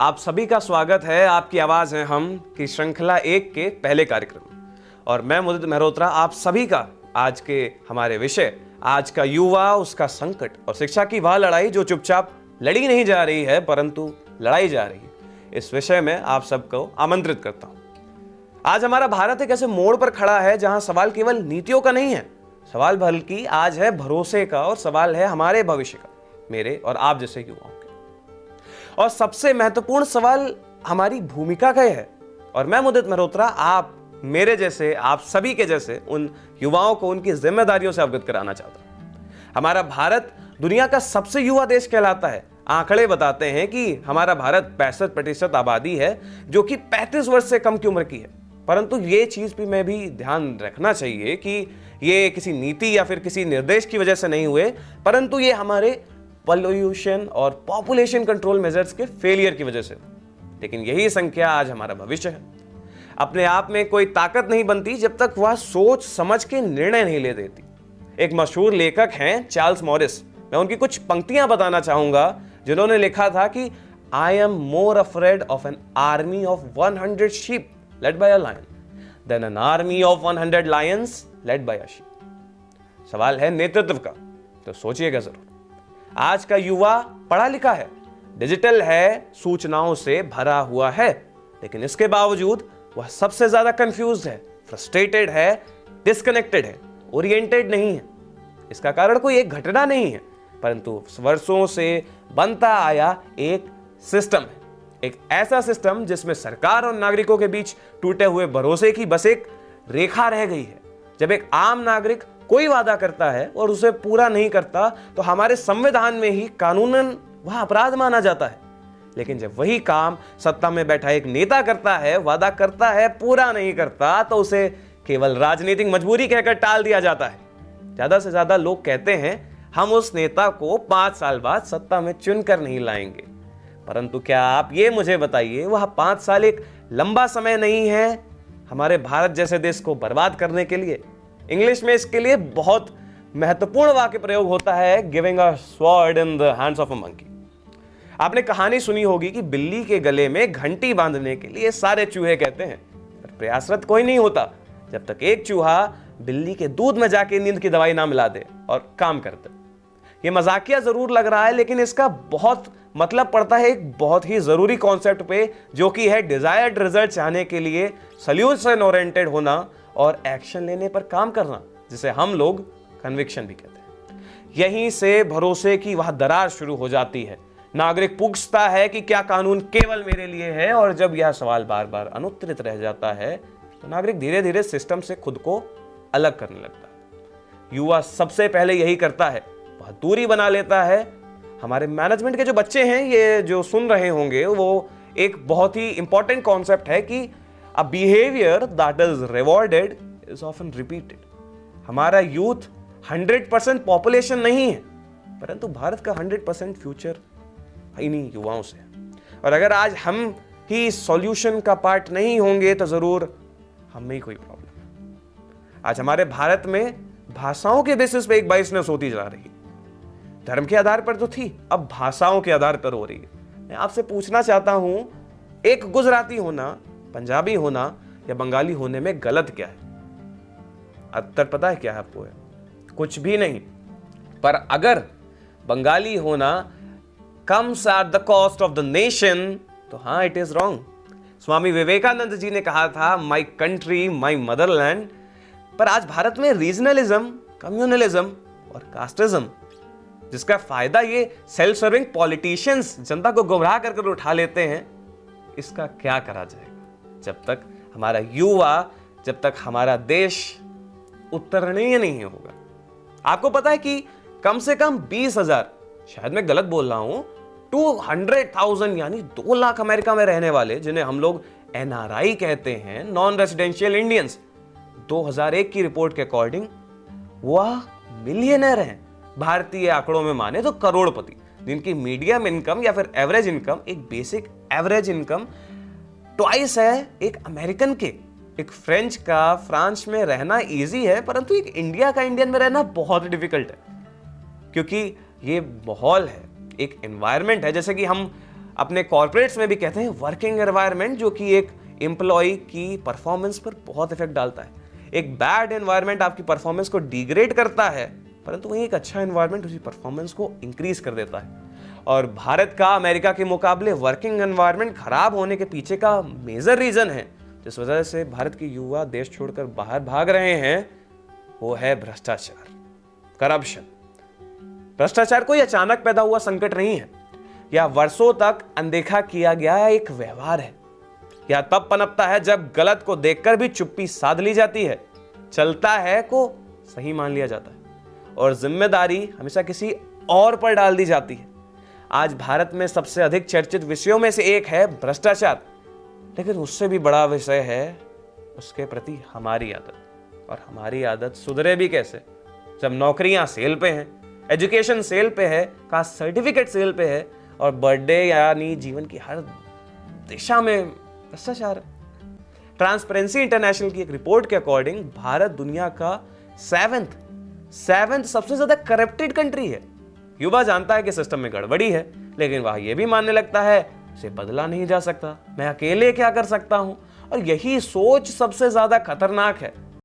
आप सभी का स्वागत है। आपकी आवाज है हम की श्रृंखला 1 के पहले कार्यक्रम में। और मैं मुदित मेहरोत्रा आप सभी का आज के हमारे विषय, आज का युवा, उसका संकट और शिक्षा की वह लड़ाई जो चुपचाप लड़ी नहीं जा रही है परंतु लड़ाई जा रही है, इस विषय में आप सबको आमंत्रित करता हूं। आज हमारा भारत एक ऐसे मोड़ पर खड़ा है जहां सवाल केवल नीतियों का नहीं है, सवाल बल्कि आज है भरोसे का, और सवाल है हमारे भविष्य का, मेरे और आप जैसे युवाओं के। और सबसे महत्वपूर्ण सवाल हमारी भूमिका का है। और मैं मुदित मेहरोत्रा आप मेरे जैसे, आप सभी के जैसे उन युवाओं को उनकी जिम्मेदारियों से अवगत कराना चाहता हूं। हमारा भारत दुनिया का सबसे युवा देश कहलाता है। आंकड़े बताते हैं कि हमारा भारत 65% आबादी है जो कि 35 वर्ष से कम की उम्र की है। परंतु ये चीज भी मैं भी ध्यान रखना चाहिए कि ये किसी नीति या फिर किसी निर्देश की वजह से नहीं हुए, परंतु ये हमारे पॉल्यूशन और पॉपुलेशन कंट्रोल मेजर्स के फेलियर की वजह से। लेकिन यही संख्या आज हमारा भविष्य है। अपने आप में कोई ताकत नहीं बनती जब तक वह सोच समझ के निर्णय नहीं ले देती। एक मशहूर लेखक हैं चार्ल्स मॉरिस, मैं उनकी कुछ पंक्तियां बताना चाहूंगा जिन्होंने लिखा था कि I am more afraid of an army of 100 sheep led by a lion than an army of 100 lions led by a sheep. सवाल है नेतृत्व का, तो सोचिएगा जरूर। आज का युवा पढ़ा लिखा है, डिजिटल है, सूचनाओं से भरा हुआ है, लेकिन इसके बावजूद वह सबसे ज्यादा कंफ्यूज्ड है, फ्रस्ट्रेटेड है, डिस्कनेक्टेड है, ओरिएंटेड नहीं है। इसका कारण कोई एक घटना नहीं है, परंतु वर्षों से बनता आया एक सिस्टम है। एक ऐसा सिस्टम जिसमें सरकार और नागरिकों के बीच टूटे हुए भरोसे की बस एक रेखा रह गई है। जब एक आम नागरिक कोई वादा करता है और उसे पूरा नहीं करता तो हमारे संविधान में ही कानूनन वह अपराध माना जाता है। लेकिन जब वही काम सत्ता में बैठा एक नेता करता है, वादा करता है, पूरा नहीं करता, तो उसे केवल राजनीतिक मजबूरी कहकर टाल दिया जाता है। ज्यादा से ज्यादा लोग कहते हैं हम उस नेता को 5 साल बाद सत्ता में चुनकर नहीं लाएंगे। परंतु क्या आप ये मुझे बताइए, वह 5 साल एक लंबा समय नहीं है हमारे भारत जैसे देश को बर्बाद करने के लिए? इंग्लिश में इसके लिए बहुत महत्वपूर्ण वाक्य प्रयोग होता है, giving a sword in the hands of a monkey. आपने कहानी सुनी होगी कि बिल्ली के गले में घंटी बांधने के लिए सारे चूहे कहते हैं, पर प्रयासरत कोई नहीं होता जब तक एक चूहा बिल्ली के दूध में जाके नींद की दवाई ना मिला दे और काम कर दे। ये मजाकिया जरूर लग रहा है, लेकिन इसका बहुत मतलब पड़ता है एक बहुत ही जरूरी कॉन्सेप्ट पे, जो कि है डिजायर्ड रिजल्ट चाहने के लिए सॉल्यूशन ओरिएंटेड होना और एक्शन लेने पर काम करना, जिसे हम लोग कन्विक्शन भी कहते हैं। यहीं से भरोसे की वह दरार शुरू हो जाती है। नागरिक पूछता है कि क्या कानून केवल मेरे लिए है, और जब यह सवाल बार बार अनुत्तरित रह जाता है तो नागरिक धीरे धीरे सिस्टम से खुद को अलग करने लगता है। युवा सबसे पहले यही करता है, वह दूरी बना लेता है। हमारे मैनेजमेंट के जो बच्चे हैं, ये जो सुन रहे होंगे, वो एक बहुत ही इंपॉर्टेंट कॉन्सेप्ट है कि A behavior that is rewarded is often repeated. हमारा यूथ 100% पॉपुलेशन नहीं है, परंतु भारत का 100% फ्यूचर इन्हीं युवाओं से है। और अगर आज हम ही सॉल्यूशन का पार्ट नहीं होंगे तो जरूर हम में ही कोई प्रॉब्लम है। आज हमारे भारत में भाषाओं के बेसिस पे एक बाइसनेस होती जा रही है। धर्म के आधार पर तो थी, अब भाषाओं के आधार पर हो रही है। मैं आपसे पूछना चाहता हूं, एक गुजराती होना, पंजाबी होना या बंगाली होने में गलत क्या है? उत्तर पता है क्या है आपको? है कुछ भी नहीं। पर अगर बंगाली होना comes at the cost of the nation, तो हाँ, it is wrong. Swami Vivekananda ji ने कहा था माई कंट्री माई मदरलैंड। पर आज भारत में रीजनलिज्म, कम्युनलिज्म और कास्टिज्म, जिसका फायदा ये सेल्फ सर्विंग पॉलिटिशियंस जनता को गुमराह कर उठा लेते हैं, इसका क्या करा जाएगा? जब तक हमारा युवा, जब तक हमारा देश उत्तरणीय नहीं होगा। आपको पता है कि कम से कम 20,000, शायद मैं गलत बोल रहा हूं, 200,000 यानी 2 लाख अमेरिका में रहने वाले, जिन्हें हम लोग NRI कहते हैं, नॉन रेसिडेंशियल इंडियंस, 2001 की रिपोर्ट के अकॉर्डिंग वह मिलियनर हैं। भारतीय आंकड़ों में माने तो करोड़पति, जिनकी मीडियम इनकम या फिर एवरेज इनकम, एक बेसिक एवरेज इनकम ट्वाइस है एक अमेरिकन के। एक फ्रेंच का फ्रांस में रहना इजी है, परंतु एक इंडिया का इंडियन में रहना बहुत डिफिकल्ट है, क्योंकि ये माहौल है, एक एनवायरनमेंट है। जैसे कि हम अपने कॉर्पोरेट्स में भी कहते हैं वर्किंग एनवायरनमेंट, जो कि एक एम्प्लॉय की परफॉर्मेंस पर बहुत इफेक्ट डालता है। एक बैड एनवायरनमेंट आपकी परफॉर्मेंस को डिग्रेड करता है, परंतु वहीं एक अच्छा एनवायरनमेंट उसी परफॉर्मेंस को इंक्रीज कर देता है। और भारत का अमेरिका के मुकाबले वर्किंग एनवायरनमेंट खराब होने के पीछे का मेजर रीजन है, जिस वजह से भारत के युवा देश छोड़कर बाहर भाग रहे हैं, वो है भ्रष्टाचार, करप्शन। भ्रष्टाचार कोई अचानक पैदा हुआ संकट नहीं है, या वर्षों तक अनदेखा किया गया एक व्यवहार है, या तब पनपता है जब गलत को देखकर भी चुप्पी साध ली जाती है, चलता है को सही मान लिया जाता है और जिम्मेदारी हमेशा किसी और पर डाल दी जाती है। आज भारत में सबसे अधिक चर्चित विषयों में से एक है भ्रष्टाचार, लेकिन उससे भी बड़ा विषय है उसके प्रति हमारी आदत। और हमारी आदत सुधरे भी कैसे जब नौकरियां सेल पे हैं, एजुकेशन सेल पे है, कास्ट सर्टिफिकेट सेल पे है और बर्थडे यानी जीवन की हर दिशा में भ्रष्टाचार है। ट्रांसपेरेंसी इंटरनेशनल की एक रिपोर्ट के अकॉर्डिंग भारत दुनिया का सेवेंथ सबसे ज्यादा करप्टेड कंट्री है। युवा जानता है कि सिस्टम में गड़बड़ी है, लेकिन वह यह भी मानने लगता है इसे बदला नहीं जा सकता, मैं अकेले क्या कर सकता हूं। और यही सोच सबसे ज्यादा खतरनाक है,